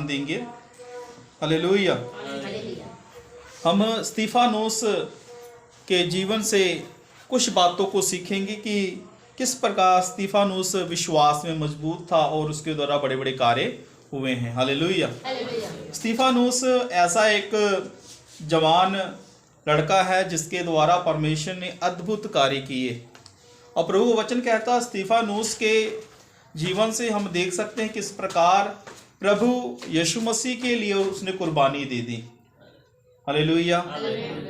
देंगे। हालेलुया। हम स्तिफानोस के जीवन से कुछ बातों को सीखेंगे कि किस प्रकार स्तिफानोस विश्वास में मजबूत था और उसके द्वारा बड़े बड़े कार्य हुए हैं। हालेलुया। स्तिफानोस ऐसा एक जवान लड़का है जिसके द्वारा परमेश्वर ने अद्भुत कार्य किए। और प्रभु वचन कहता है स्तिफानोस के जीवन से हम देख सकते हैं किस प्रकार प्रभु यीशु मसीह के लिए उसने कुर्बानी दे दी। हालेलुया।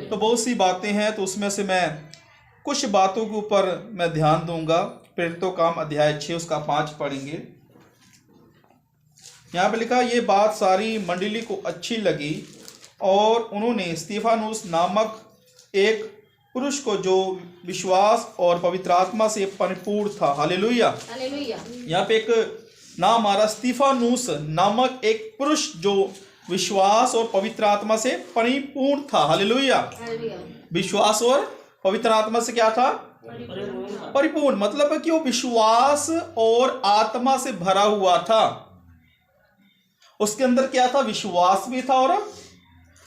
तो बहुत सी बातें हैं, तो उसमें से मैं कुछ बातों के ऊपर मैं ध्यान दूंगा। प्रेरितों काम अध्याय 6 उसका 5 पढ़ेंगे। यहाँ पे लिखा, ये बात सारी मंडली को अच्छी लगी और उन्होंने स्तिफानोस नामक एक पुरुष को जो विश्वास और पवित्र आत्मा से परिपूर्ण था। हालेलुया। यहाँ पे एक नाम आ रहा, स्तिफानोस नामक एक पुरुष जो विश्वास और पवित्र आत्मा से परिपूर्ण था। हालेलुया। विश्वास और पवित्र आत्मा से क्या था? परिपूर्ण। मतलब है कि वो विश्वास और आत्मा से भरा हुआ था। उसके अंदर क्या था? विश्वास भी था और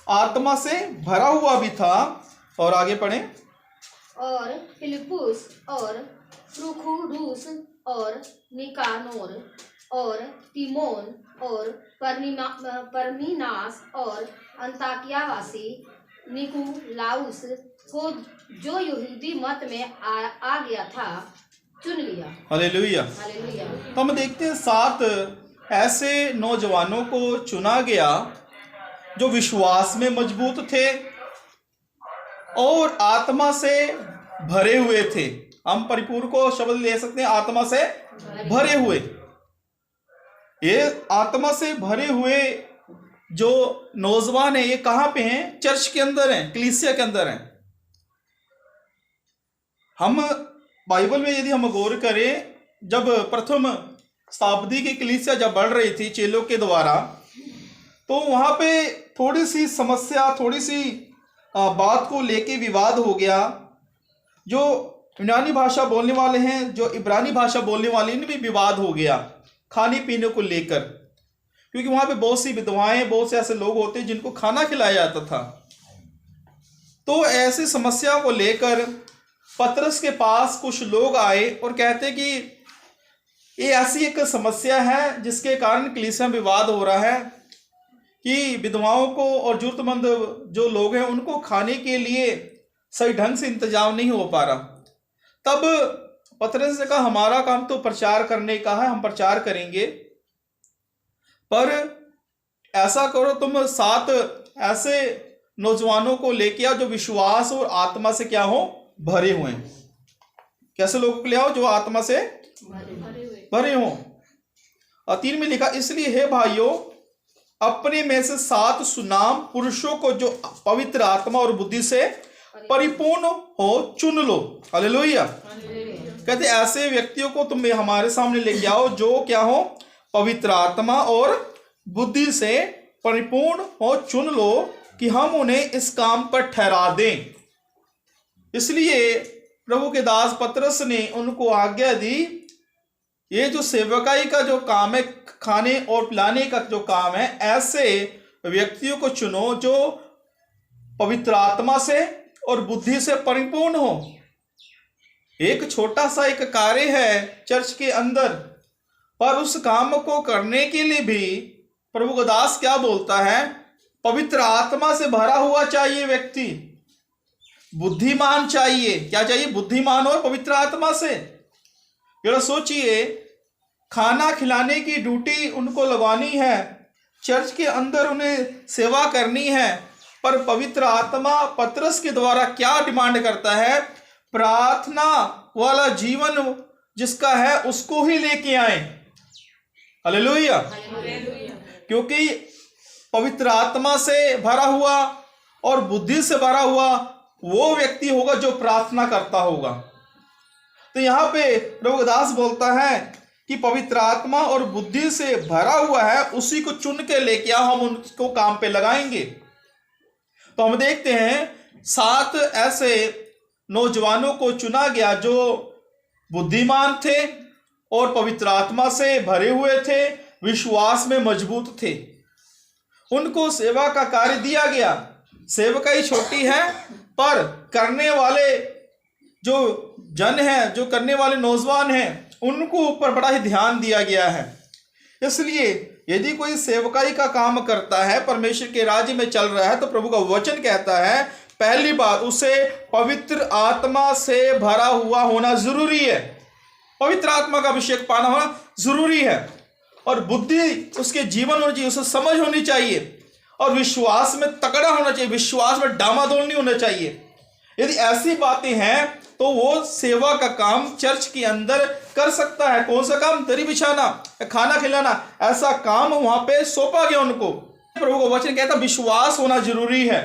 आत्मा से भरा हुआ भी था। और आगे पढ़ें। और फिलिप्पुस और प्रुखुरुस और निकानोर और तिमोन और परमीनास और अंताकियावासी निकुलाउस को जो यहूदी मत में आ गया था चुन लिया। हालेलुया। तो हम देखते हैं 7 ऐसे नौजवानों को चुना गया जो विश्वास में मजबूत थे और आत्मा से भरे हुए थे। हम परिपूर्ण को शब्द ले सकते हैं आत्मा से भरे हुए। ये आत्मा से भरे हुए जो नौजवान है ये कहां पे हैं? चर्च के अंदर हैं, कलीसिया के अंदर हैं। हम बाइबल में यदि हम गौर करें, जब प्रथम शताब्दी की कलीसिया जब बढ़ रही थी चेलों के द्वारा, तो वहां पे थोड़ी सी समस्या, थोड़ी सी बात को लेके विवाद हो गया। जो यूनानी भाषा बोलने वाले हैं, जो इब्रानी भाषा बोलने वाले, इनमें भी विवाद हो गया खाने पीने को लेकर, क्योंकि वहां पे बहुत सी विधवाएं, बहुत से ऐसे लोग होते हैं जिनको खाना खिलाया जाता था। तो ऐसी समस्या को लेकर पतरस के पास कुछ लोग आए और कहते कि ये ऐसी एक समस्या है जिसके कारण कलीसिया में विवाद हो रहा है कि विधवाओं को और जरूरतमंद जो लोग हैं उनको खाने के लिए सही ढंग से इंतजाम नहीं हो पा रहा। तब पतरस ने कहा, हमारा काम तो प्रचार करने का है, हम प्रचार करेंगे, पर ऐसा करो तुम 7 ऐसे नौजवानों को लेके आओ जो विश्वास और आत्मा से क्या हो? भरे हुए हैं। कैसे लोगों को ले आओ? जो आत्मा से भरे हो। और 3 में लिखा, इसलिए हे भाइयों, अपने में से 7 सुनाम पुरुषों को जो पवित्र आत्मा और बुद्धि से परिपूर्ण हो चुन लो। हालेलुया। कहते ऐसे व्यक्तियों को तुम हमारे सामने लेके आओ जो क्या हो? पवित्र आत्मा और बुद्धि से परिपूर्ण हो चुन लो कि हम उन्हें इस काम पर ठहरा दें। इसलिए प्रभु के दास पतरस ने उनको आज्ञा दी, ये जो सेवकाई का जो काम है, खाने और पिलाने का जो काम है, ऐसे व्यक्तियों को चुनो जो पवित्र आत्मा से और बुद्धि से परिपूर्ण हो। एक छोटा सा एक कार्य है चर्च के अंदर, पर उस काम को करने के लिए भी प्रभु का दास क्या बोलता है? पवित्र आत्मा से भरा हुआ चाहिए व्यक्ति, बुद्धिमान चाहिए। क्या चाहिए? बुद्धिमान और पवित्र आत्मा से। जरा सोचिए, खाना खिलाने की ड्यूटी उनको लगवानी है, चर्च के अंदर उन्हें सेवा करनी है, पर पवित्र आत्मा पतरस के द्वारा क्या डिमांड करता है? प्रार्थना वाला जीवन जिसका है उसको ही लेके आए। हालेलुया। क्योंकि पवित्र आत्मा से भरा हुआ और बुद्धि से भरा हुआ वो व्यक्ति होगा जो प्रार्थना करता होगा। तो यहाँ पे प्रभु दास बोलता है कि पवित्र आत्मा और बुद्धि से भरा हुआ है, उसी को चुन के लेके आओ, हम उनको काम पे लगाएंगे। तो हम देखते हैं 7 ऐसे नौजवानों को चुना गया जो बुद्धिमान थे और पवित्र आत्मा से भरे हुए थे, विश्वास में मजबूत थे। उनको सेवा का कार्य दिया गया। सेवकाई छोटी है, पर करने वाले जो जन हैं, जो करने वाले नौजवान हैं, उनको ऊपर बड़ा ही ध्यान दिया गया है। इसलिए यदि कोई सेवकाई का काम करता है, परमेश्वर के राज्य में चल रहा है, तो प्रभु का वचन कहता है पहली बात उसे पवित्र आत्मा से भरा हुआ होना जरूरी है। पवित्र आत्मा का अभिषेक पाना होना जरूरी है, और बुद्धि उसके जीवन होनी चाहिए, उसे समझ होनी चाहिए, और विश्वास में तगड़ा होना चाहिए, विश्वास में डामाडोल नहीं होना चाहिए। यदि ऐसी बातें हैं तो वो सेवा का काम चर्च के अंदर कर सकता है। कौन सा काम? दरी बिछाना, खाना खिलाना, ऐसा काम वहां पे सौंपा गया उनको। प्रभु का वचन कहता विश्वास होना जरूरी है।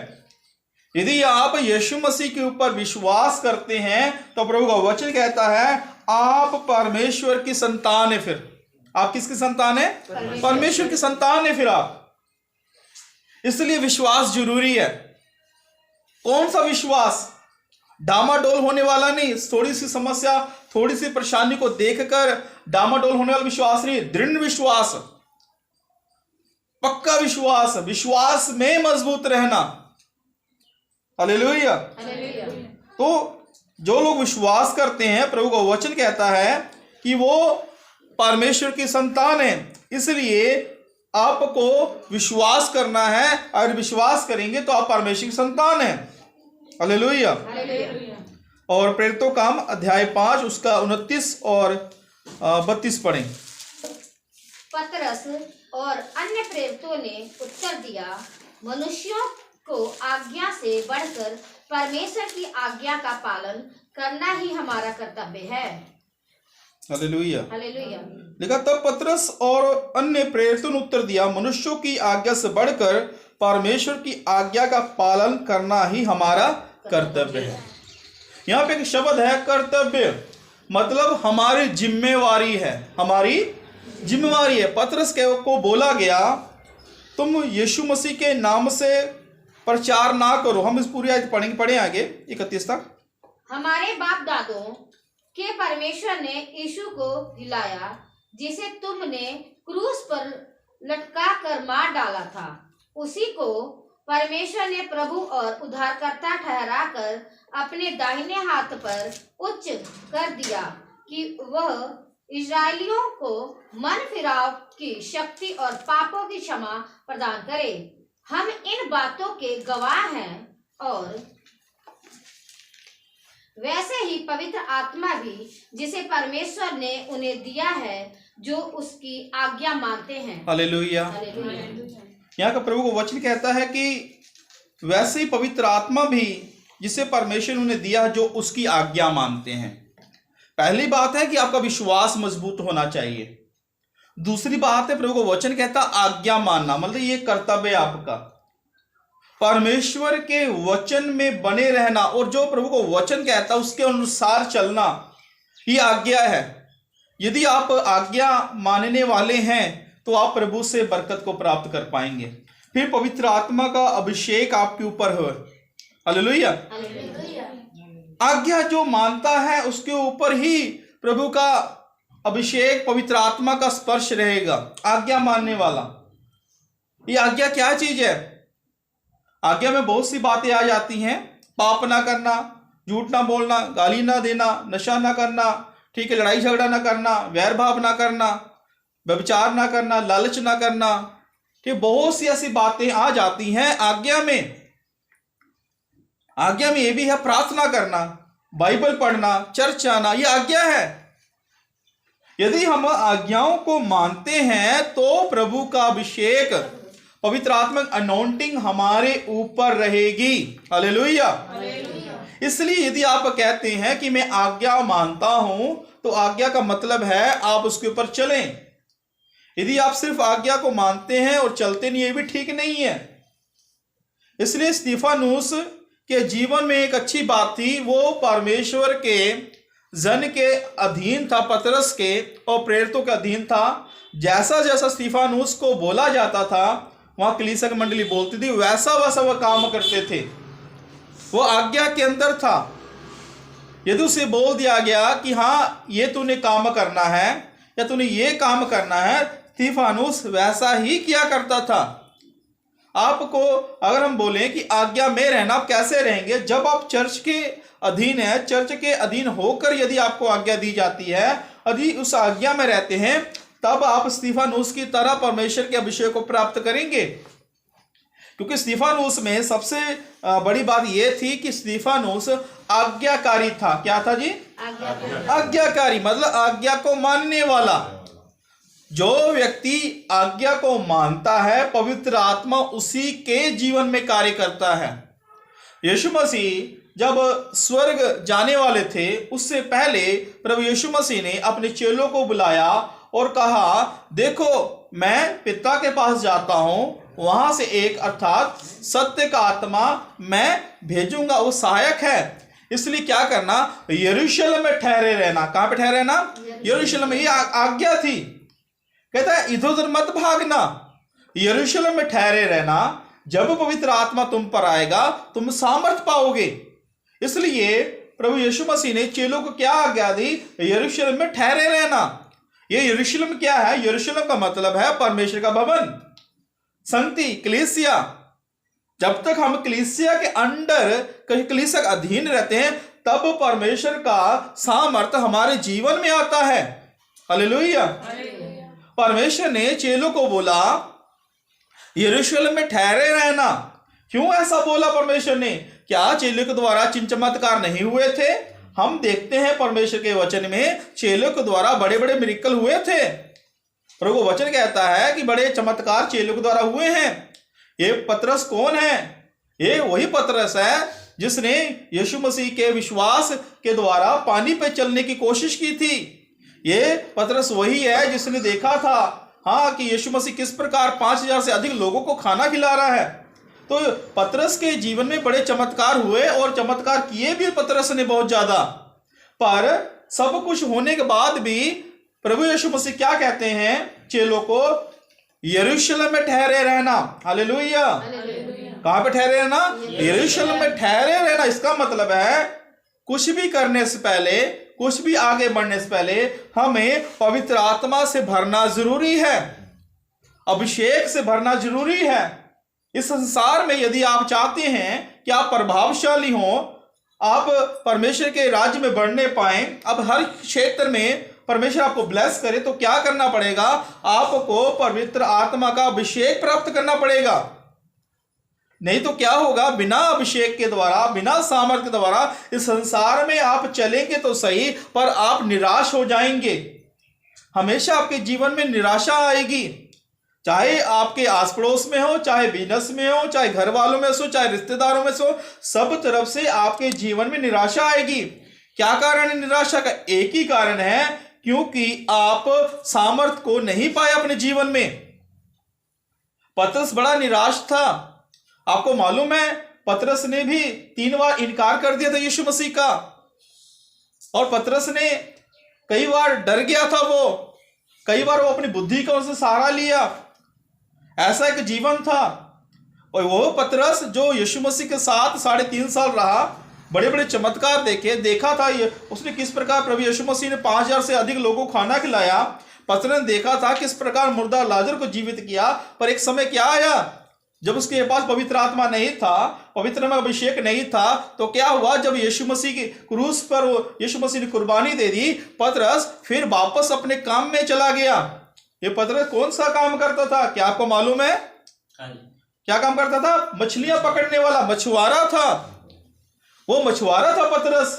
यदि आप यीशु मसीह के ऊपर विश्वास करते हैं तो प्रभु का वचन कहता है आप परमेश्वर की संतान है। फिर आप किसकी संतान है? परमेश्वर की संतान है फिर आप। इसलिए विश्वास जरूरी है। कौन सा विश्वास? डामाडोल होने वाला नहीं, थोड़ी सी समस्या, थोड़ी सी परेशानी को देखकर डामाडोल होने वाला विश्वास नहीं, दृढ़ विश्वास, पक्का विश्वास, विश्वास में मजबूत रहना। हालेलुया। तो जो लोग विश्वास करते हैं, प्रभु का वचन कहता है कि वो परमेश्वर की संतान है। इसलिए आपको विश्वास करना है, और विश्वास करेंगे तो आप परमेश्वर की संतान है। हालेलुया। और प्रेरितों काम अध्याय 5 उसका 29 और 32 पढ़ें। पतरस और अन्य प्रेरितों ने उत्तर दिया, मनुष्यों को आज्ञा से बढ़कर परमेश्वर की आज्ञा का पालन करना ही हमारा कर्तव्य है। हालेलुया। हालेलुया। लिखा तब पतरस और अन्य प्रेरितों ने उत्तर दिया, मनुष्यों की आज्ञा से बढ़कर परमेश्वर की आज्ञा का पालन करना ही हमारा कर्तव्य है। यहाँ पे एक शब्द है कर्तव्य, मतलब हमारी जिम्मेवारी है, हमारी जिम्मेवारी है। पतरस को बोला गया तुम यीशु मसीह के नाम से प्रचार ना करो। हम इस पूरी आयत पढ़ें आगे 31 तक। हमारे बाप दादों के परमेश्वर ने यीशु को दिलाया, जिसे तुमने क्रूस पर लटका कर मार डाला था। उसी को परमेश्वर ने प्रभु और उद्धारकर्ता ठहराकर अपने दाहिने हाथ पर उच्च कर दिया कि वह इस्राएलियों को मन फिराव की शक्ति और पापों की क्षमा प्रदान करे। हम इन बातों के गवाह हैं, और वैसे ही पवित्र आत्मा भी जिसे परमेश्वर ने उन्हें दिया है, जो उसकी आज्ञा मानते हैं। हालेलुया। यहाँ का प्रभु का वचन कहता है कि वैसे ही पवित्र आत्मा भी जिसे परमेश्वर ने उन्हें दिया, जो उसकी आज्ञा मानते हैं। पहली बात है कि आपका विश्वास मजबूत होना चाहिए। दूसरी बात है प्रभु का वचन कहता आज्ञा मानना, मतलब ये कर्तव्य आपका परमेश्वर के वचन में बने रहना, और जो प्रभु को वचन कहता उसके अनुसार चलना, ये आज्ञा है। यदि आप आज्ञा मानने वाले हैं तो आप प्रभु से बरकत को प्राप्त कर पाएंगे। फिर पवित्र आत्मा का अभिषेक आपके ऊपर हो। हालेलुया। आज्ञा जो मानता है उसके ऊपर ही प्रभु का अभिषेक, पवित्र आत्मा का स्पर्श रहेगा। आज्ञा मानने वाला, ये आज्ञा क्या चीज है? आज्ञा में बहुत सी बातें आ जाती हैं। पाप ना करना, झूठ ना बोलना, गाली ना देना, नशा ना करना, ठीक है, लड़ाई झगड़ा ना करना, वैर भाव ना करना, व्यभिचार ना करना, लालच ना करना, ठीक, बहुत सी ऐसी बातें आ जाती हैं आज्ञा में। आज्ञा में ये भी है प्रार्थना करना, बाइबल पढ़ना, चर्च आना, ये आज्ञा है। यदि हम आज्ञाओं को मानते हैं तो प्रभु का अभिषेक, पवित्र आत्मा अनॉइंटिंग हमारे ऊपर रहेगी। हालेलुया। इसलिए यदि आप कहते हैं कि मैं आज्ञा मानता हूं, तो आज्ञा का मतलब है आप उसके ऊपर चलें। यदि आप सिर्फ आज्ञा को मानते हैं और चलते नहीं, ये भी ठीक नहीं है। इसलिए स्तिफानुस के जीवन में एक अच्छी बात थी, वो परमेश्वर के जन के अधीन था, पतरस के और प्रेरितों के अधीन था। जैसा जैसा स्तिफानुस को बोला जाता था, वहां कलीसिया की मंडली बोलती थी, वैसा वैसा वह काम करते थे। वो आज्ञा के अंदर था। यदि उसे बोल दिया गया कि हाँ ये तूने काम करना है या तूने ये काम करना है, स्तिफानुस वैसा ही किया करता था। आपको अगर हम बोलें कि आज्ञा में रहना, आप कैसे रहेंगे? जब आप चर्च के अधीन है, चर्च के अधीन होकर यदि आपको आज्ञा दी जाती है, यदि उस आज्ञा में रहते हैं, तब आप स्तिफानुस की तरह परमेश्वर के अभिषेक को प्राप्त करेंगे। क्योंकि स्तिफानुस में सबसे बड़ी बात यह थी कि स्तिफानुस आज्ञाकारी था। क्या था जी? आज्ञाकारी, मतलब आज्ञा को मानने वाला। जो व्यक्ति आज्ञा को मानता है, पवित्र आत्मा उसी के जीवन में कार्य करता है। यीशु मसीह जब स्वर्ग जाने वाले थे, उससे पहले प्रभु यीशु मसीह ने अपने चेलों को बुलाया और कहा, देखो मैं पिता के पास जाता हूं, वहां से एक अर्थात सत्य का आत्मा मैं भेजूंगा, वो सहायक है। इसलिए क्या करना? यरूशलेम में ठहरे रहना। कहां पे ठहरे रहना? यरूशलेम में। ये आज्ञा थी। कहता है इधर उधर मत भागना, यरूशलेम में ठहरे रहना। जब पवित्र आत्मा तुम पर आएगा, तुम सामर्थ पाओगे। इसलिए प्रभु यीशु मसीह ने चेलों को क्या आज्ञा दी? यरूशलेम में ठहरे रहना। ये यरूशलेम क्या है? यरूशलेम का मतलब है परमेश्वर का भवन, संगति, कलीसिया। जब तक हम कलीसिया के अंडर, कलीसिया के अधीन रहते हैं, तब परमेश्वर का सामर्थ्य हमारे जीवन में आता है। हालेलुया। परमेश्वर ने चेलों को बोला यरूशलेम में ठहरे रहना। क्यों ऐसा बोला परमेश्वर ने? क्या चेलों के द्वारा चिन्ह चमत्कार नहीं हुए थे? हम देखते हैं परमेश्वर के वचन में चेलों के द्वारा बड़े बड़े मिरेकल हुए थे। प्रभु वचन कहता है कि बड़े चमत्कार चेलों के द्वारा हुए हैं। ये पतरस कौन है? ये वही पतरस है जिसने यीशु मसीह के विश्वास के द्वारा पानी पे चलने की कोशिश की थी। ये पतरस वही है जिसने देखा था, हाँ, कि यीशु मसीह किस प्रकार 5000 से अधिक लोगों को खाना खिला रहा है। तो पतरस के जीवन में बड़े चमत्कार हुए और चमत्कार किए भी पतरस ने बहुत ज्यादा। पर सब कुछ होने के बाद भी प्रभु यीशु मसीह क्या कहते हैं चेलों को? यरूशलेम में ठहरे रहना। हालेलुया। कहां पे ठहरे रहना? यरूशलेम में ठहरे रहना। इसका मतलब है कुछ भी करने से पहले, कुछ भी आगे बढ़ने से पहले हमें पवित्र आत्मा से भरना जरूरी है, अभिषेक से भरना जरूरी है। इस संसार में यदि आप चाहते हैं कि आप प्रभावशाली हो, आप परमेश्वर के राज्य में बढ़ने पाए, अब हर क्षेत्र में परमेश्वर आपको ब्लेस करे, तो क्या करना पड़ेगा? आपको पवित्र आत्मा का अभिषेक प्राप्त करना पड़ेगा। नहीं तो क्या होगा? बिना अभिषेक के द्वारा, बिना सामर्थ्य के द्वारा इस संसार में आप चलेंगे तो सही, पर आप निराश हो जाएंगे। हमेशा आपके जीवन में निराशा आएगी, चाहे आपके आस पड़ोस में हो, चाहे बिजनेस में हो, चाहे घर वालों में हो, चाहे रिश्तेदारों में हो, सब तरफ से आपके जीवन में निराशा आएगी। क्या कारण है निराशा का? एक ही कारण है, क्योंकि आप सामर्थ को नहीं पाए अपने जीवन में। पतरस बड़ा निराश था। आपको मालूम है पतरस ने भी 3 बार इनकार कर दिया था यीशु मसीह का, और पतरस ने कई बार डर गया था। वो कई बार वो अपनी बुद्धि का उसने सहारा लिया। ऐसा एक जीवन था। और वो पतरस जो यीशु मसीह के साथ 3.5 साल रहा, बड़े बड़े चमत्कार देखा था। उसने किस प्रकार प्रभु यीशु मसीह ने 5000 से अधिक लोगों को खाना खिलाया। पतरस ने देखा था किस प्रकार मुर्दा लाजर को जीवित किया। पर एक समय क्या आया जब उसके पास पवित्र आत्मा नहीं था, पवित्र में अभिषेक नहीं था, तो क्या हुआ? जब यीशु मसीह की क्रूस पर यीशु मसीह ने कुर्बानी दे दी, पतरस फिर वापस अपने काम में चला गया। ये पतरस कौन सा काम करता था? क्या आपको मालूम है? क्या काम करता था? मछलियां पकड़ने वाला मछुआरा था। वो मछुआरा था पतरस।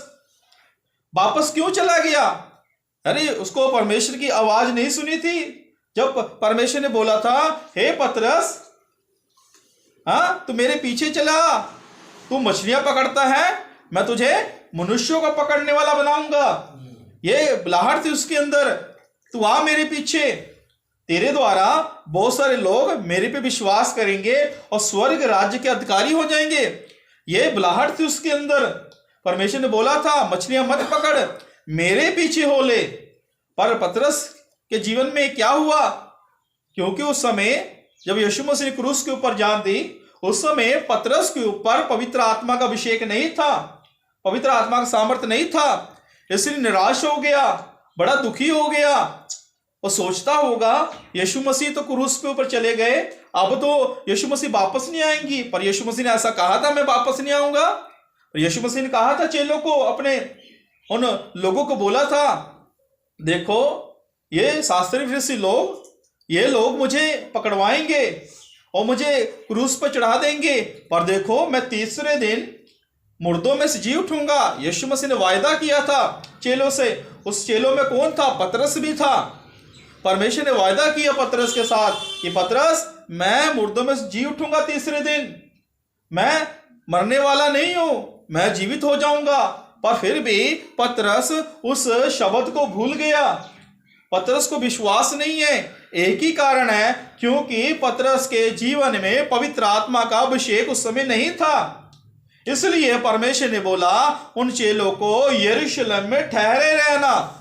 वापस क्यों चला गया? अरे उसको परमेश्वर की आवाज नहीं सुनी थी जब परमेश्वर ने बोला था, हे पतरस, हाँ, तू मेरे पीछे चला, तू मछलियां पकड़ता है, मैं तुझे मनुष्यों को पकड़ने वाला बनाऊंगा। ये बुलाहट थी उसके अंदर, तू आ मेरे पीछे। तेरे द्वारा बहुत सारे लोग मेरे पे विश्वास करेंगे और स्वर्ग राज्य के अधिकारी हो जाएंगे। ये बुलाहट थी उसके अंदर। परमेश्वर ने बोला था मछलियां मत पकड़, मेरे पीछे हो ले। पर पतरस के जीवन में क्या हुआ? क्योंकि उस समय जब यीशु मसीह ने क्रूस के ऊपर जान दी, उस समय पतरस के ऊपर पवित्र आत्मा का अभिषेक नहीं था, पवित्र आत्मा का सामर्थ्य नहीं था। इसलिए निराश हो गया, बड़ा दुखी हो गया। वो सोचता होगा यीशु मसीह तो क्रूस पे ऊपर चले गए, अब तो यीशु मसीह वापस नहीं आएंगी। पर यीशु मसीह ने ऐसा कहा था मैं वापस नहीं आऊंगा। पर यीशु मसीह ने कहा था चेलों को, अपने उन लोगों को बोला था, देखो ये शास्त्री फरीसी लोग, ये लोग मुझे पकड़वाएंगे और मुझे क्रूस पर चढ़ा देंगे, पर देखो मैं तीसरे दिन मुर्दों में से जी उठूंगा। यीशु मसीह ने वायदा किया था चेलों से। उस चेलों में कौन था? पतरस भी था। परमेश्वर ने वायदा किया पतरस के साथ कि पतरस, मैं मुर्दों में से जी उठूंगा तीसरे दिन, मैं मरने वाला नहीं हूं, मैं जीवित हो जाऊंगा। पर फिर भी पतरस उस शब्द को भूल गया। पतरस को विश्वास नहीं है। एक ही कारण है, क्योंकि पतरस के जीवन में पवित्र आत्मा का अभिषेक उस समय नहीं था। इसलिए परमेश्वर ने बोला उन चेलों को यरूशलेम में ठहरे रहना।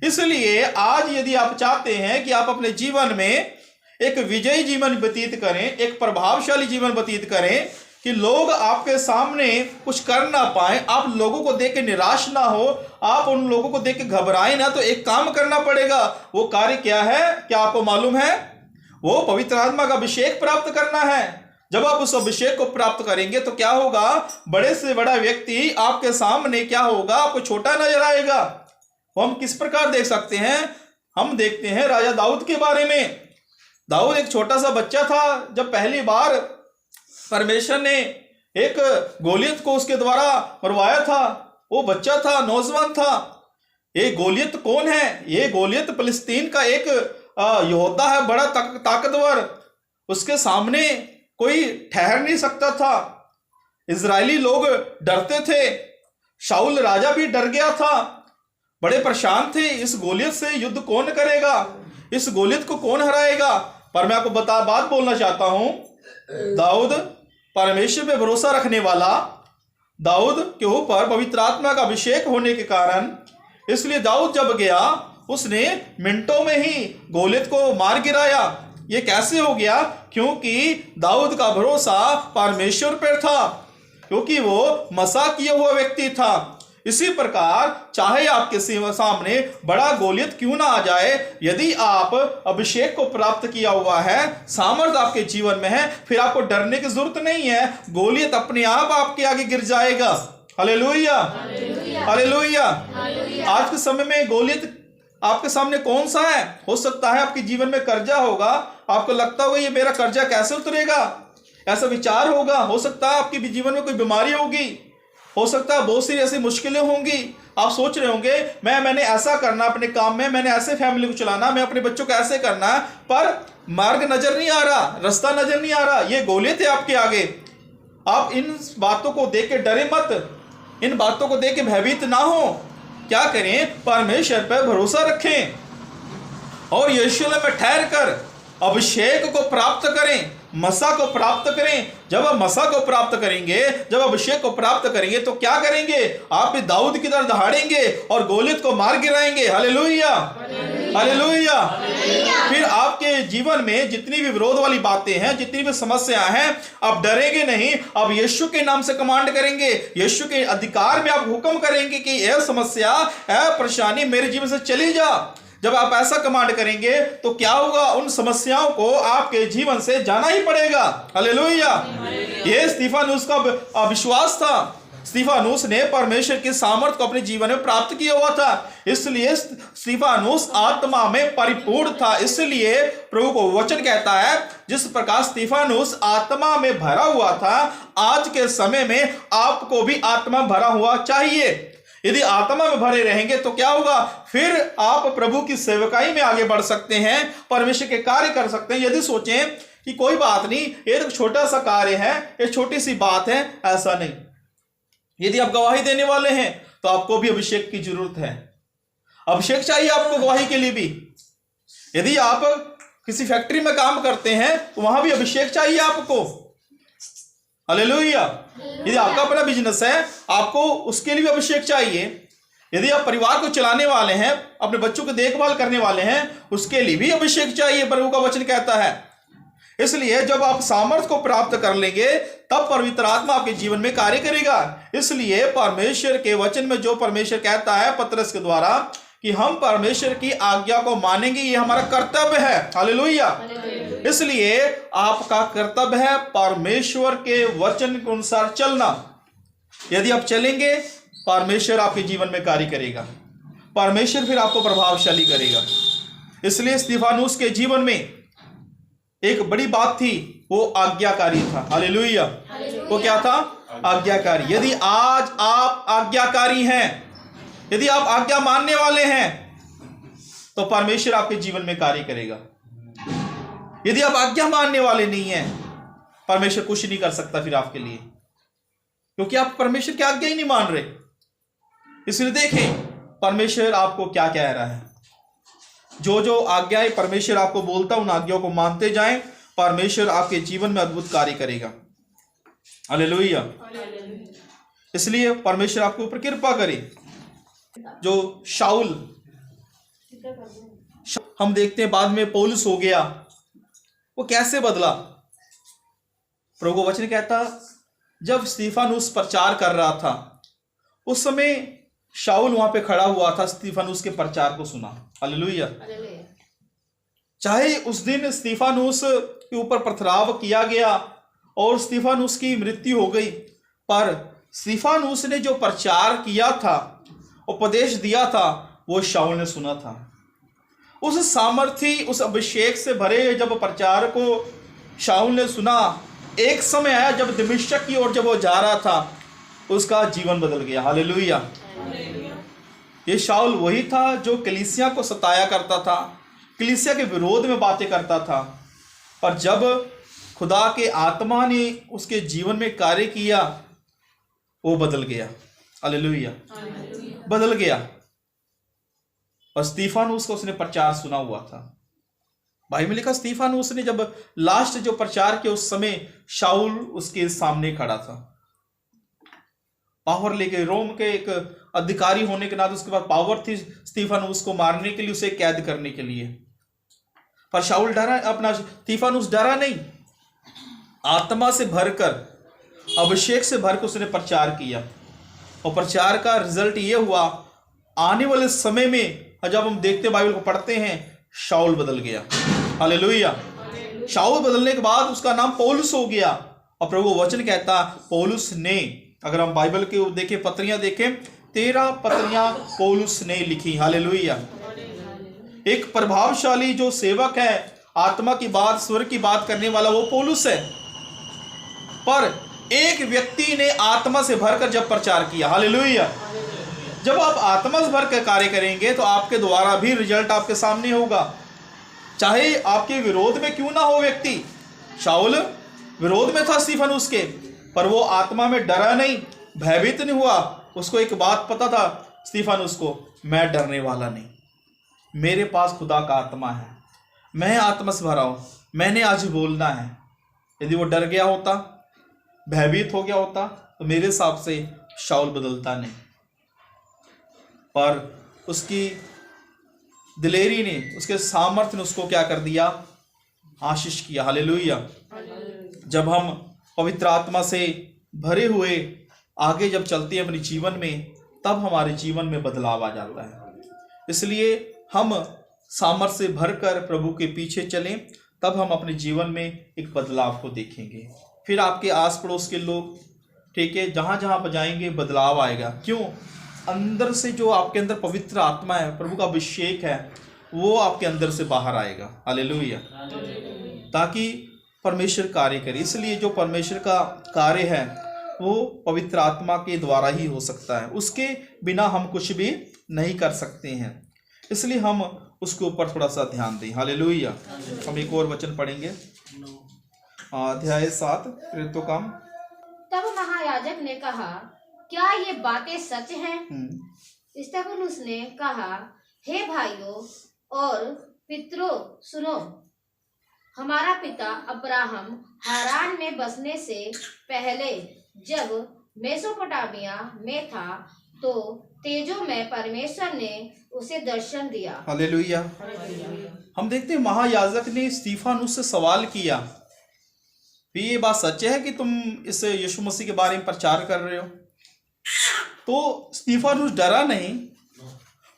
इसलिए आज यदि आप चाहते हैं कि आप अपने जीवन में एक विजयी जीवन व्यतीत करें, एक प्रभावशाली जीवन व्यतीत करें, कि लोग आपके सामने कुछ कर ना पाए, आप लोगों को देख के निराश ना हो, आप उन लोगों को देख के घबराए ना, तो एक काम करना पड़ेगा। वो कार्य क्या है? क्या आपको मालूम है? वो पवित्र आत्मा का अभिषेक प्राप्त करना है। जब आप उस अभिषेक को प्राप्त करेंगे तो क्या होगा? बड़े से बड़ा व्यक्ति आपके सामने क्या होगा? आपको छोटा नजर आएगा। वो हम किस प्रकार देख सकते हैं? हम देखते हैं राजा दाऊद के बारे में। दाऊद एक छोटा सा बच्चा था। जब पहली बार परमेश्वर ने एक गोलियत को उसके द्वारा मरवाया था, वो बच्चा था, नौजवान था। ये गोलियत कौन है? ये गोलियत फिलिस्तीन का एक योद्धा है, बड़ा ताकतवर। उसके सामने कोई ठहर नहीं सकता था। इजरायली लोग डरते थे, शाऊल राजा भी डर गया था, बड़े परेशान थे, इस गोलियत से युद्ध कौन करेगा, इस गोलियत को कौन हराएगा। पर मैं आपको बात बोलना चाहता हूं, दाऊद परमेश्वर पे भरोसा रखने वाला, दाऊद के ऊपर पवित्र आत्मा का अभिषेक होने के कारण, इसलिए दाऊद जब गया उसने मिनटों में ही गोलियत को मार गिराया। ये कैसे हो गया? क्योंकि दाऊद का भरोसा परमेश्वर पर था, क्योंकि वो मसा किया हुआ व्यक्ति था। इसी प्रकार चाहे आपके सामने बड़ा गोलियत क्यों ना आ जाए, यदि आप अभिषेक को प्राप्त किया हुआ है, सामर्थ आपके जीवन में है, फिर आपको डरने की जरूरत नहीं है। गोलियत अपने आप आपके आगे गिर जाएगा। Hallelujah, hallelujah. आज के समय में गोलियत आपके सामने कौन सा है? हो सकता है आपके जीवन में कर्जा होगा, आपको लगता होगा ये मेरा कर्जा कैसे उतरेगा, ऐसा विचार होगा। हो सकता है आपके जीवन में कोई बीमारी होगी, हो सकता है बहुत सी ऐसी मुश्किलें होंगी। आप सोच रहे होंगे मैंने ऐसा करना अपने काम में, मैंने ऐसे फैमिली को चलाना, मैं अपने बच्चों को ऐसे करना है, पर मार्ग नजर नहीं आ रहा, रास्ता नजर नहीं आ रहा। ये गोलियत है आपके आगे। आप इन बातों को देख के डरे मत, इन बातों को देख के भयभीत ना हो। क्या करें? परमेश्वर पर भरोसा रखें और यरूशलेम में ठहर कर अभिषेक को प्राप्त करें, मसा को प्राप्त करें। जब आप मसा को प्राप्त करेंगे, जब अभिषेक को प्राप्त करेंगे, तो क्या करेंगे? आप भी दाऊद की तरह दहाड़ेंगे और गोलियत को मार गिराएंगे। Hallelujah, hallelujah. फिर आपके जीवन में जितनी भी विरोध वाली बातें हैं, जितनी भी समस्याएं हैं, आप डरेंगे नहीं। आप यीशु के नाम से कमांड करेंगे, यीशु के अधिकार में आप हुक्म करेंगे कि यह समस्या, यह परेशानी मेरे जीवन से चली जा। जब आप ऐसा कमांड करेंगे तो क्या होगा? उन समस्याओं को आपके जीवन से जाना ही पड़ेगा। हालेलुया। ये स्तिफानुस का विश्वास था। स्तिफानुस ने परमेश्वर की सामर्थ को अपने जीवन में प्राप्त किया हुआ था, इसलिए स्तिफानुस आत्मा में परिपूर्ण था। इसलिए प्रभु को वचन कहता है, जिस प्रकार स्तिफानुस आत्मा में भरा हुआ था, आज के समय में आपको भी आत्मा भरा हुआ चाहिए। यदि आत्मा में भरे रहेंगे तो क्या होगा? फिर आप प्रभु की सेवकाई में आगे बढ़ सकते हैं, परमेश्वर के कार्य कर सकते हैं। यदि सोचें कि कोई बात नहीं, ये तो छोटा सा कार्य है, ये छोटी सी बात है, ऐसा नहीं। यदि आप गवाही देने वाले हैं तो आपको भी अभिषेक की जरूरत है। अभिषेक चाहिए आपको गवाही के लिए भी। यदि आप किसी फैक्ट्री में काम करते हैं तो वहां भी अभिषेक चाहिए आपको। हालेलुया। यदि आपका अपना बिजनेस है, आपको उसके लिए भी अभिषेक चाहिए। यदि आप परिवार को चलाने वाले हैं, अपने बच्चों की देखभाल करने वाले हैं, उसके लिए भी अभिषेक चाहिए, प्रभु का वचन कहता है। इसलिए जब आप सामर्थ को प्राप्त कर लेंगे, तब पवित्र आत्मा आपके जीवन में कार्य करेगा। इसलिए परमेश्वर के वचन में जो परमेश्वर कहता है पतरस के द्वारा कि हम परमेश्वर की आज्ञा को मानेंगे, ये हमारा कर्तव्य है। हालेलुया। इसलिए आपका कर्तव्य है परमेश्वर के वचन के अनुसार चलना। यदि आप चलेंगे, परमेश्वर आपके जीवन में कार्य करेगा, परमेश्वर फिर आपको प्रभावशाली करेगा। इसलिए स्तिफानुस के जीवन में एक बड़ी बात थी, वो आज्ञाकारी था। हालेलुया। वो क्या था? आज्ञाकारी। यदि आज आप आज्ञाकारी हैं, यदि आप आज्ञा मानने वाले हैं, तो परमेश्वर आपके जीवन में कार्य करेगा। यदि आप आज्ञा मानने वाले नहीं हैं, परमेश्वर कुछ नहीं कर सकता फिर आपके लिए, क्योंकि आप परमेश्वर की आज्ञा ही नहीं मान रहे। इसलिए देखें परमेश्वर आपको क्या कह रहा है। जो जो आज्ञाएं परमेश्वर आपको बोलता, उन आज्ञाओं को मानते जाएं, परमेश्वर आपके जीवन में अद्भुत कार्य करेगा। हालेलुया। इसलिए परमेश्वर आपके ऊपर कृपा करे। जो शाऊल, हम देखते हैं बाद में पौलुस हो गया, वो कैसे बदला। प्रभु का वचन कहता, जब स्तिफानुस प्रचार कर रहा था, उस समय शाऊल वहां पे खड़ा हुआ था, स्तिफानुस के प्रचार को सुना। हालेलुया। चाहे उस दिन स्तिफानुस के ऊपर पथराव किया गया और स्तिफानुस की मृत्यु हो गई, पर स्तिफानुस ने जो प्रचार किया था, उपदेश दिया था, वो शाऊल ने सुना था। उस सामर्थी, उस अभिषेक से भरे जब प्रचार को शाऊल ने सुना, एक समय आया जब दमिश्क की ओर जब वो जा रहा था, उसका जीवन बदल गया। हालेलुया। ये शाऊल वही था जो कलीसिया को सताया करता था, कलीसिया के विरोध में बातें करता था, पर जब खुदा के आत्मा ने उसके जीवन में कार्य किया, वो बदल गया। हालेलुया। बदल गया। और स्तिफानुस को उसने प्रचार सुना हुआ था। भाई में लिखा, स्तिफानुस ने जब लास्ट जो प्रचार किया, उस समय शाऊल उसके सामने खड़ा था, पावर लेके, रोम के एक अधिकारी होने के नाते उसके पास पावर थी स्तिफानुस को मारने के लिए, उसे कैद करने के लिए। पर शाऊल डरा, अपना स्तिफानुस डरा नहीं, आत्मा से भरकर, अभिषेक से भरकर उसने प्रचार किया। और प्रचार का रिजल्ट ये हुआ, आने वाले समय में जब हम देखते बाइबल को पढ़ते हैं, शाऊल बदल गया। हालेलुया। शाऊल बदलने के बाद उसका नाम पौलुस हो गया। और प्रभु वचन कहता, पौलुस ने, अगर हम बाइबल के देखें, पत्रियां देखें, 13 पत्रियां पौलुस ने लिखी। हालेलुया। एक प्रभावशाली जो सेवक है, आत्मा की बात, स्वर्ग की बात करने वाला, वो पौलुस है। पर एक व्यक्ति ने आत्मा से भरकर जब प्रचार किया, हालेलुया, जब आप आत्मा से भरकर कार्य करेंगे तो आपके द्वारा भी रिजल्ट आपके सामने होगा। चाहे आपके विरोध में क्यों ना हो व्यक्ति, शाऊल विरोध में था स्तिफानुस के, पर वो आत्मा में डरा नहीं, भयभीत नहीं हुआ। उसको एक बात पता था स्तिफानुस को, मैं डरने वाला नहीं, मेरे पास खुदा का आत्मा है, मैं आत्मा से भरा हूं, मैंने आज बोलना है। यदि वो डर गया होता, भयभीत हो गया होता, तो मेरे हिसाब से शाऊल बदलता नहीं। पर उसकी दिलेरी ने, उसके सामर्थ्य ने उसको क्या कर दिया, आशीष किया। हालेलुया। जब हम पवित्र आत्मा से भरे हुए आगे जब चलते हैं अपने जीवन में, तब हमारे जीवन में बदलाव आ जाता है। इसलिए हम सामर्थ्य से भरकर प्रभु के पीछे चलें, तब हम अपने जीवन में एक बदलाव को देखेंगे। फिर आपके आस पड़ोस के लोग, ठीक है, जहाँ जहाँ पर जाएंगे बदलाव आएगा। क्यों? अंदर से जो आपके अंदर पवित्र आत्मा है, प्रभु का अभिषेक है, वो आपके अंदर से बाहर आएगा। हालेलुया। ताकि परमेश्वर कार्य करे। इसलिए जो परमेश्वर का कार्य है वो पवित्र आत्मा के द्वारा ही हो सकता है, उसके बिना हम कुछ भी नहीं कर सकते हैं। इसलिए हम उसके ऊपर थोड़ा सा ध्यान दें। हालेलुया। हम एक और वचन पढ़ेंगे, अध्याय 7 प्रेरितों का। तब महायाजक ने कहा, क्या ये बातें सच हैं? स्तिफानुस ने कहा, हे भाइयों और पितरों, सुनो। हमारा पिता अब्राहम हारान में बसने से पहले जब मेसोपोटामिया में था, तो तेजो में परमेश्वर ने उसे दर्शन दिया। हालेलुया। हम देखते हैं महायाजक ने स्तिफानुस से सवाल किया, ये बात सच है कि तुम इस यीशु मसीह के बारे में प्रचार कर रहे हो? तो स्तिफानुस डरा नहीं,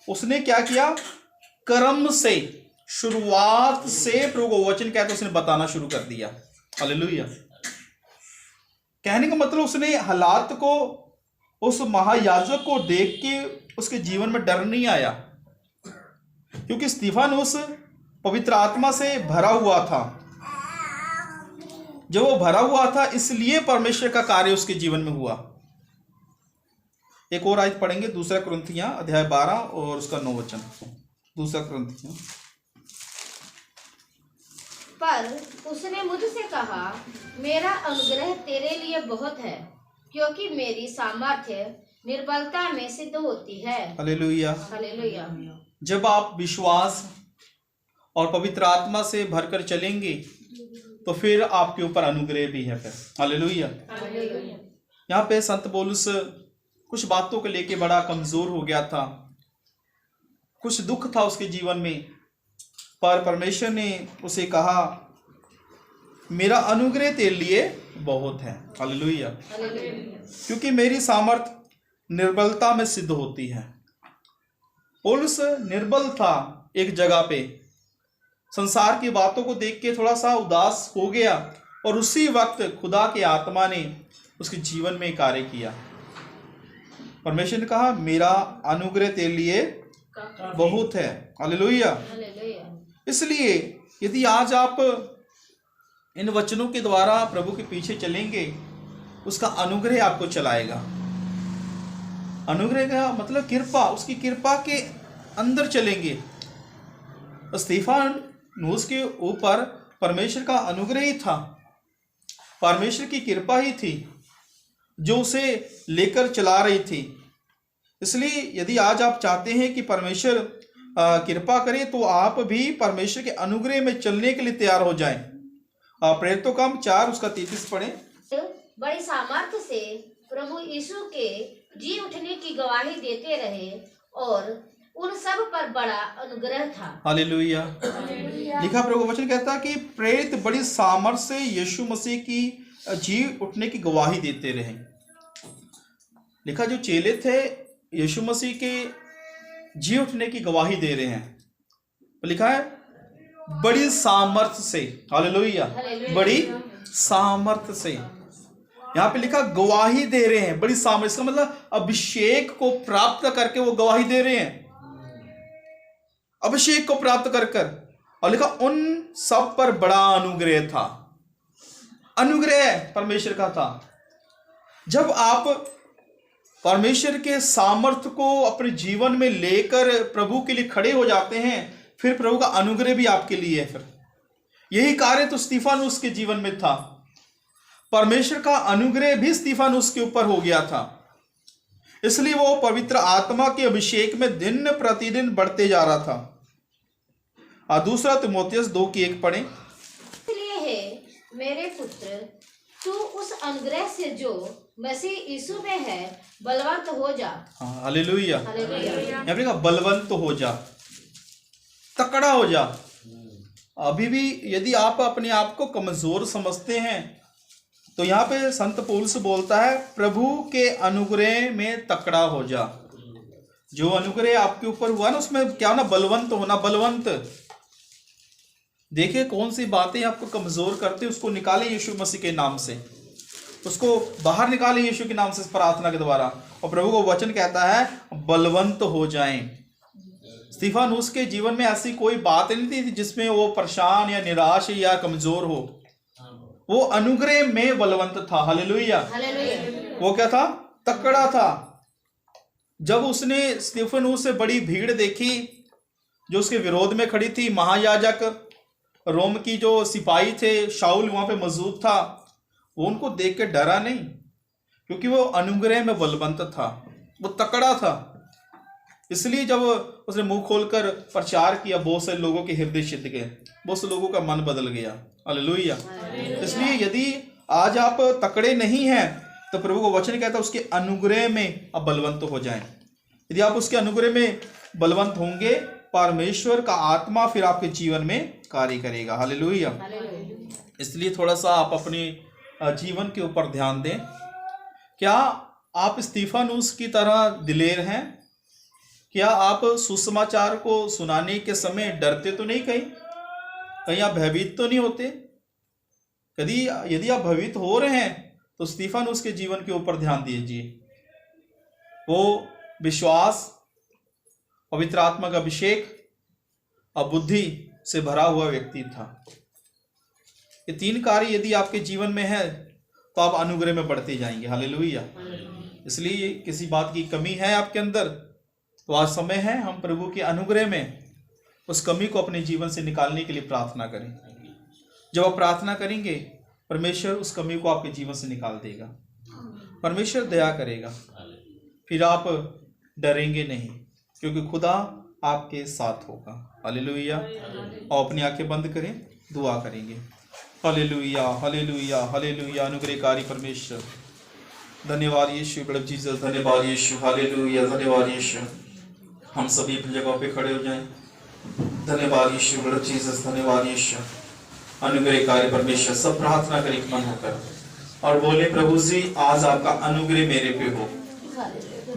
उसने क्या किया, कर्म से, शुरुआत से प्रभु को वचन कहते उसने बताना शुरू कर दिया। हालेलुया। कहने का मतलब उसने हालात को, उस महायाजक को देख के उसके जीवन में डर नहीं आया, क्योंकि स्तिफानुस पवित्र आत्मा से भरा हुआ था। जब वो भरा हुआ था इसलिए परमेश्वर का कार्य उसके जीवन में हुआ। एक और आयत पढ़ेंगे, दूसरा कुरिन्थियां अध्याय 12 और उसका 9 वचन। दूसरा कुरिन्थियां। पर उसने मुझसे कहा, मेरा अनुग्रह तेरे लिए बहुत है, क्योंकि मेरी सामर्थ्य निर्बलता में सिद्ध होती है। हालेलुया। हालेलुया। जब आप विश्वास और पवित्र आत्मा से भरकर चलेंगे तो फिर आपके ऊपर अनुग्रह भी है फिर। हालेलुया। हालेलुया। यहाँ पे संत पौलुस कुछ बातों को लेके बड़ा कमजोर हो गया था, कुछ दुख था उसके जीवन में, पर परमेश्वर ने उसे कहा, मेरा अनुग्रह तेरे लिए बहुत है। हालेलुया। क्योंकि मेरी सामर्थ निर्बलता में सिद्ध होती है। पौलुस निर्बल था एक जगह पे, संसार की बातों को देख के थोड़ा सा उदास हो गया, और उसी वक्त खुदा के आत्मा ने उसके जीवन में कार्य किया। परमेश्वर ने कहा, मेरा अनुग्रह तेरे लिए बहुत है। हालेलुया। इसलिए यदि आज आप इन वचनों के द्वारा प्रभु के पीछे चलेंगे, उसका अनुग्रह आपको चलाएगा। अनुग्रह का मतलब कृपा, उसकी कृपा के अंदर चलेंगे। स्तिफानुस के ऊपर परमेश्वर का अनुग्रह ही था, परमेश्वर की कृपा ही थी जो उसे लेकर चला रही थी। इसलिए यदि आज आप चाहते हैं कि परमेश्वर कृपा करे, तो आप भी परमेश्वर के अनुग्रह में चलने के लिए तैयार हो जाएं। प्रेरितों का 4 उसका 33 पढ़ें। बड़ी सामर्थ्य से प्रभु यीशु के जी उठने की गवाही देते रहे, और उन सब पर बड़ा अनुग्रह था। हालेलुया। लिखा प्रभु वचन कहता है कि प्रेरित बड़ी सामर्थ से यीशु मसीह की जी उठने की गवाही देते रहे। लिखा जो चेले थे यीशु मसीह के जी उठने की गवाही दे रहे हैं। लिखा है बड़ी सामर्थ से। हालेलुया। बड़ी सामर्थ से, यहाँ पे लिखा गवाही दे रहे हैं, बड़ी सामर्थ। इसका मतलब अभिषेक को प्राप्त करके वो गवाही दे रहे हैं, अभिषेक को प्राप्त कर। और लिखा उन सब पर बड़ा अनुग्रह था। अनुग्रह परमेश्वर का था। जब आप परमेश्वर के सामर्थ्य को अपने जीवन में लेकर प्रभु के लिए खड़े हो जाते हैं, फिर प्रभु का अनुग्रह भी आपके लिए है। फिर यही कार्य तो स्तिफानुस के जीवन में था। परमेश्वर का अनुग्रह भी स्तिफानुस के ऊपर हो गया था, इसलिए वो पवित्र आत्मा के अभिषेक में दिन प्रतिदिन बढ़ते जा रहा था। दूसरा तीमुथियुस 2:1 पढ़ें। इसलिए है मेरे पुत्र, तू उस अनुग्रह से जो मसीह यीशु में है बलवंत हो जा। हालेलुया। यहाँ पे कहा बलवंत हो जा, तकड़ा हो जा। अभी भी यदि आप अपने आप को कमजोर समझते हैं, तो यहाँ पे संत पौलुस बोलता है प्रभु के अनुग्रह में तकड़ा हो जा। जो अनुग्रह आपके ऊपर हुआ ना, उसमें क्या ना, बलवंत होना। बलवंत देखिए कौन सी बातें आपको कमजोर करते, उसको निकालें यीशु मसीह के नाम से, उसको बाहर निकालें यीशु के नाम से प्रार्थना के द्वारा। और प्रभु को वचन कहता है बलवंत हो जाएं। स्तिफानुस के जीवन में ऐसी कोई बात नहीं थी जिसमें वो परेशान या निराश या कमजोर हो। वो अनुग्रह में बलवंत था। हालेलुया। वो क्या था? तकड़ा था। जब उसने स्तिफानुस से बड़ी भीड़ देखी जो उसके विरोध में खड़ी थी, महायाजक रोम की जो सिपाही थे, शाऊल वहां पे मौजूद था, वो उनको देख के डरा नहीं, क्योंकि वो अनुग्रह में बलवंत था, वो तकड़ा था। इसलिए जब उसने मुंह खोलकर प्रचार किया, बहुत से लोगों के हृदय छिद गए, बहुत से लोगों का मन बदल गया। हालेलुया। इसलिए यदि आज आप तकड़े नहीं हैं, तो प्रभु को वचन कहता है उसके अनुग्रह में आप बलवंत हो जाएं। यदि आप उसके अनुग्रह में बलवंत होंगे, परमेश्वर का आत्मा फिर आपके जीवन में कार्य करेगा। हालेलुया। इसलिए थोड़ा सा आप अपने जीवन के ऊपर ध्यान दें। क्या आप स्तिफानुस की तरह दिलेर हैं? क्या आप सुसमाचार को सुनाने के समय डरते तो नहीं कहीं कहीं आप भयभीत तो नहीं होते? यदि आप भयभीत हो रहे हैं तो स्तीफनुस के जीवन के ऊपर ध्यान दीजिए। वो विश्वास, पवित्र आत्मा का अभिषेक और बुद्धि से भरा हुआ व्यक्ति था। ये 3 कार्य यदि आपके जीवन में है तो आप अनुग्रह में बढ़ते जाएंगे। हालेलुया। इसलिए किसी बात की कमी है आपके अंदर तो आज समय है हम प्रभु के अनुग्रह में उस कमी को अपने जीवन से निकालने के लिए प्रार्थना करें। जब आप प्रार्थना करेंगे परमेश्वर उस कमी को आपके जीवन से निकाल देगा, परमेश्वर दया करेगा, फिर आप डरेंगे नहीं क्योंकि खुदा आपके साथ होगा। हालेलुया। और अपनी आंखें बंद करें, दुआ करेंगे। Hallelujah, hallelujah, hallelujah. अनुग्रहकारी परमेश्वर, धन्यवाद यीशु, ब्लड जीसस, धन्यवाद यीशु, हालेलुया, धन्यवाद यीशु। हम सभी अपनी जगह पे खड़े हो जाएं। धन्यवाद यीशु, ब्लड जीसस, धन्यवाद यीशु। अनुग्रहकारी परमेश्वर, सब प्रार्थना करें मन होकर और बोले प्रभु जी आज आपका अनुग्रह मेरे पे हो,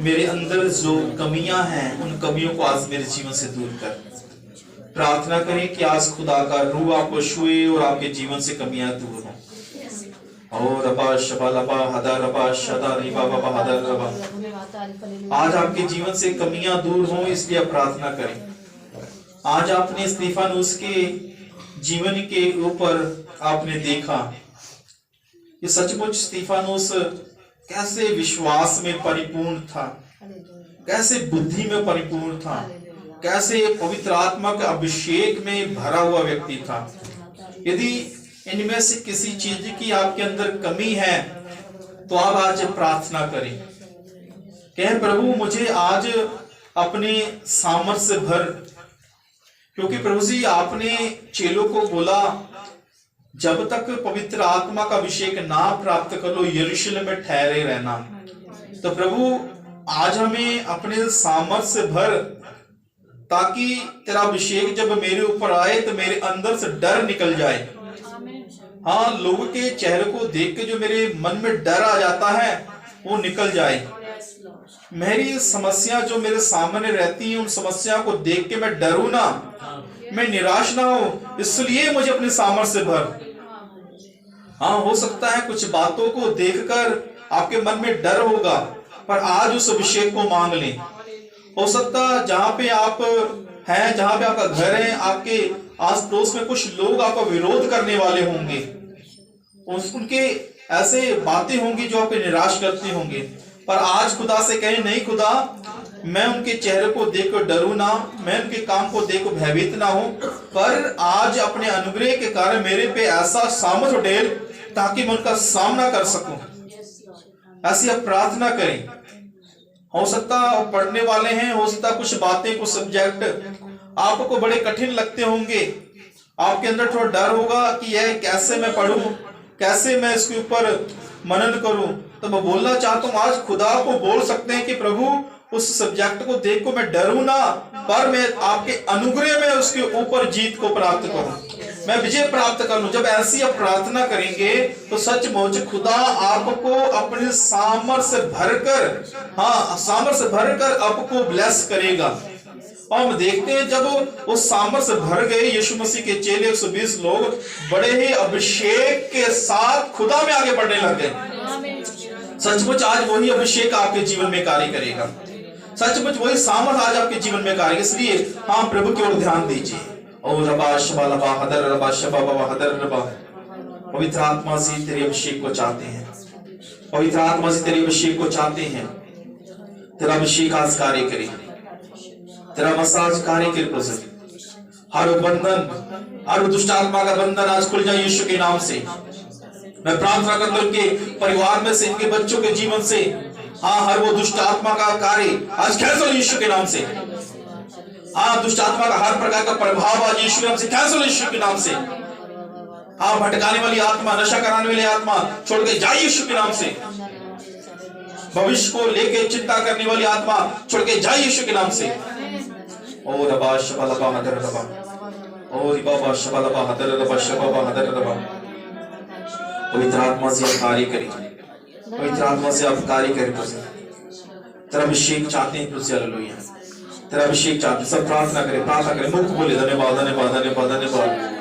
मेरे अंदर जो कमियां हैं उन कमियों को आज मेरे जीवन से दूर कर। प्रार्थना करें कि आज खुदा का रूह आपको छुए और आपके जीवन से कमियां दूर हो। और रबा शबा लबा हदा रबा शदा रिबा बाबा हदा रबा। आज आपके जीवन से कमियां दूर हो इसलिए प्रार्थना करें। आज आपने स्तीफनुस के जीवन के ऊपर आपने देखा ये सचमुच स्तीफनुस कैसे विश्वास में परिपूर्ण था, कैसे बुद्धि में परिपूर्ण था, कैसे पवित्र आत्मा के अभिषेक में भरा हुआ व्यक्ति था। यदि इनमें से किसी चीज की आपके अंदर कमी है तो आप आज प्रार्थना करें, कहें प्रभु मुझे आज अपने सामर्थ्य भर। क्योंकि प्रभु जी आपने चेलों को बोला जब तक पवित्र आत्मा का अभिषेक ना प्राप्त कर लो यरूशलेम में ठहरे रहना। तो प्रभु आज हमें अपने सामर्थ्य भर ताकि तेरा अभिषेक जब मेरे ऊपर आए तो मेरे अंदर से डर निकल जाए। हाँ, लोगों के चेहरे को देख के जो मेरे मन में डर आ जाता है वो निकल जाए। मेरी समस्या जो मेरे सामने रहती है उन समस्या को देख के मैं डरूं ना, मैं निराश ना हो, इसलिए मुझे अपने सामर्थ्य भर। हाँ, हो सकता है कुछ बातों को देखकर आपके मन में डर होगा पर आज उस अभिषेक को मांग लें। हो सकता है जहां पे आप हैं, जहां पे आपका घर है, आपके आस पड़ोस में कुछ लोग आपका विरोध करने वाले होंगे, उनके ऐसे बातें होंगी जो आपको निराश करती होंगे। पर आज खुदा से कहें नहीं खुदा, मैं उनके चेहरे को देखकर डरूं ना, मैं उनके काम को देखकर भयभीत ना हूं, पर आज अपने अनुग्रह के कारण मेरे पे ऐसा सामर्थ डेल ताकि मैं उनका सामना कर सकूं। ऐसी आप प्रार्थना करें। हो सकता पढ़ने वाले हैं, हो सकता कुछ बातें, कुछ सब्जेक्ट आपको बड़े कठिन लगते होंगे, आपके अंदर थोड़ा डर होगा कि यह कैसे मैं पढ़ूं, कैसे मैं इसके ऊपर मनन करूं। तो मैं बोलना चाहता हूं आज खुदा को बोल सकते हैं कि प्रभु उस सब्जेक्ट को देख को मैं डरूं ना, पर मैं आपके अनुग्रह में उसके ऊपर जीत को प्राप्त करूं, मैं विजय प्राप्त करूं। जब ऐसी आप प्रार्थना करेंगे तो सचमुच खुदा आपको अपने सामर्थ्य भरकर, हाँ सामर्थ्य भरकर आपको ब्लेस करेगा। और हम देखते हैं जब उस सामर्थ्य भर गए यीशु मसीह के चेले 120 लोग बड़े ही अभिषेक के साथ खुदा में आगे बढ़ने लग गए। सचमुच आज वही अभिषेक आपके जीवन में कार्य करेगा, सचमुच वही सामर्थ आज आपके जीवन में कार्य। इसलिए हाँ प्रभु की ओर ध्यान दीजिए। और रबा शबा लबा हदर रबा शबा बाबा हदर रबा। पवित्र आत्मा से तेरे अभिषेक को चाहते हैं, पवित्र आत्मा से तेरे अभिषेक को चाहते हैं। तेरा अभिषेक आज कार्य करे, तेरा मसाज कार्य करे प्रभु। हर बंधन, हर दुष्ट आत्मा का बंधन आज खुल जाए यीशु के नाम से। मैं प्रार्थना करता हूं इनके परिवार में से, इनके बच्चों के जीवन से, हाँ हर वो दुष्ट आत्मा का कार्य आज कैंसिल यीशु के नाम से। हाँ दुष्ट आत्मा का हर प्रकार का प्रभाव आज यीशु के नाम से कैंसिल यीशु के नाम से। हाँ भटकाने वाली आत्मा, नशा कराने वाली आत्मा छोड़ के जाए यीशु के नाम से। भविष्य को लेके चिंता करने वाली आत्मा छोड़ के जाए यीशु के नाम से। और रबा शबा लबा हदर रबा, और बाबा शबा लबा हदर रबा शबा हदर रबा। पवित्र आत्मा से आप कार्य करें, पवित्र आत्मा से आप कार्य करें। तेरा अभिषेक चाहते हैं तुझसे। हालेलुया। तेरा अभिषेक चाहते, सब प्रार्थना करें, मुक्त बोले धन्यवाद धन्यवाद धन्यवाद धन्यवाद